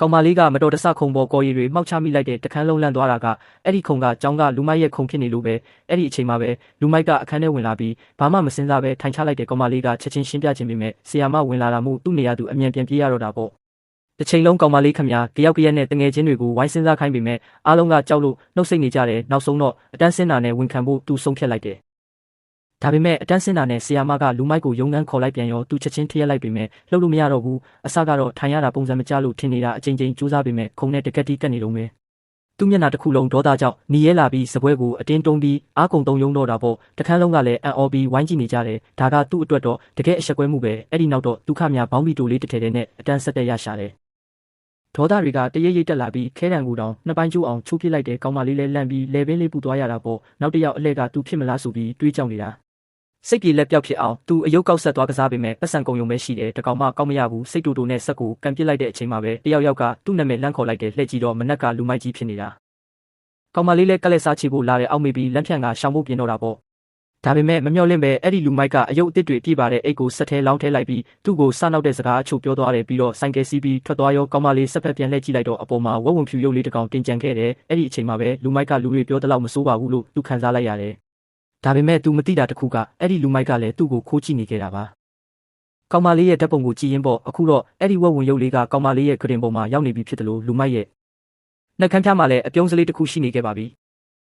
ကောင်မလေးကမတော်တဆခုံပေါ်ကော်ရည်တွေမှောက်ချမိလိုက်တဲ့တခန်းလုံးလန့်သွားတာကအဲ့ဒီခုံကကျောင်းကလူမိုက်ရဲ့ခုံဖြစ်နေလို့ပဲအဲ့ဒီအချိန်မှာပဲလူမိုက်ကအခန်းထဲဝင်လာပြီးဘာမှမစင်စားပဲထိုင်ချလိုက်တဲ့ကောင်မလေးကချက်ချင်းရှင်းပြခြင်းပေမဲ့ဆီယာမဝင်လာတာမို့သူ့နေရာသူအမြန်ပြန်ပြေးရတော့တာပေါ့တစ်ချိန်လုံးကောင်မလေးခမကြရက်နဲ့တငယ်ချင်းတွေကိုဝိုင်းစင်စားခိုင်းပေမဲ့အားလုံးကကြောက်လို့နှုတ်ဆိတ်နေကြတယ်နောက်ဆုံးတော့အတန်းစင်းတာနဲ့ဝန်ခံဖို့သူဆုံးဖြတ်လိုက်တယ်ဒါပေမဲ့အတန်းစင်းတာနဲ့ဆီယာမကလူမိုက်ကိုယုံနှန်းခေါ်လိုက်ပြန်ရောသူချက်ချင်းထရက်လိုက်ပေမဲ့လှုပ်လို့မရတော့ဘူးအစကတော့ထိုင်ရတာပုံစံမကျလို့ထင်နေတာအချိန်ချင်းကြိုးစားပေမဲ့ခုံနဲ့တကက်တီးကတ်နေလုံးပဲသူ့မျက်နှာတစ်ခုလုံးဒေါသကြောင့်หนีရဲလာပြီးစပွဲကိုအတင်းတုံးပြီးအားကုန်တုံယုံတော့တာပေါ့တခန်းလုံးကလည်းအံ့ဩပြီးဝိုင်းကြည့်နေကြတယ်ဒါကသူ့အတွက်တော့တကယ်အဆက်ကွဲမှုပဲအဲ့ဒီနောက်တော့ဒုက္ခများဘောင်းပြီးတိုလေးတစ်ထည်တည်းနဲ့အတန်းဆက်တက်ရရှာတယ်ဒေါသတွေကတရိပ်ရိပ်တက်လာပြီးခဲတံကိုတောင်နှစ်ပိုင်းကျိုးအောင်ချိုးပစ်လိုက်တဲ့ကောင်မလေးလဲလန့်ပြီးလဲပင်းလေးပူသွားရတာပေါ့နောက်တစ်ယောက်အလှည့်ကသူဖြစ်မလားဆိုပြီးတွေးကြောက်နေတာစိတ်ပြေလက်ပြောက်ဖြစ်အောင်သူအယုတ်ကောက်ဆက်သွားကစားပေမဲ့ပတ်စံကုံယုံပဲရှိတယ်တကောင်မှကောက်မရဘူးစိတ်တူတူနဲ့ဆက်ကိုကန်ပစ်လိုက်တဲ့အချိန်မှာပဲတယောက်ကသူ့နာမည်လန့်ခေါ်လိုက်တယ်လှည့်ကြည့်တော့မနက်ကလူမိုက်ကြီးဖြစ်နေတာကောင်မလေးလဲကလက်စားချေဖို့လာတဲ့အောက်မေးပြီးလက်ဖြန့်ကရှောင်ဖို့ပြင်တော့တာပေါ့ဒါပေမဲ့မမျှော်လင့်ပဲအဲ့ဒီလူမိုက်ကအယုတ်အစ်စ်တွေပြည့်ပါတဲ့အိတ်ကိုဆက်ထဲလောင်းထဲလိုက်ပြီးသူ့ကိုစနောက်တဲ့စကားအချို့ပြောသွားတယ်ပြီးတော့ဆိုင်ကယ်စီးပြီးထွက်သွားရောကောင်မလေးဆက်ဖက်ပြန်လှည့်ကြည့်လိုက်တော့အပေါ်မှာဝက်ဝင်ဖြူရုပ်လေးတစ်ကောင်တင်ကြံခဲ့တယ်အဲ့ဒီအချိန်မှာပဲလူမိုက်ကလူတွေပြောသလောက်မဆိုးပါဘူးလို့သူခံစားလိုက်ရတယ်ဒါပေမဲ့ तू မသိတာတစ်ခုကအဲ့ဒီလူမိုက်ကလည်းသူ့ကိုခိုးကြည့်နေခဲ့တာပါကောင်မလေးရဲ့ဓာတ်ပုံကိုကြည့်ရင်ပေါ့အခုတော့အဲ့ဒီဝက်ဝင်ရုပ်လေးကကောင်မလေးရဲ့ခရင်ပုံမှာရောက်နေပြီဖြစ်တယ်လို့လူမိုက်ရဲ့နှက်ခမ်းပြားမှာလည်းအပြုံးစလေးတစ်ခုရှိနေခဲ့ပါပြီ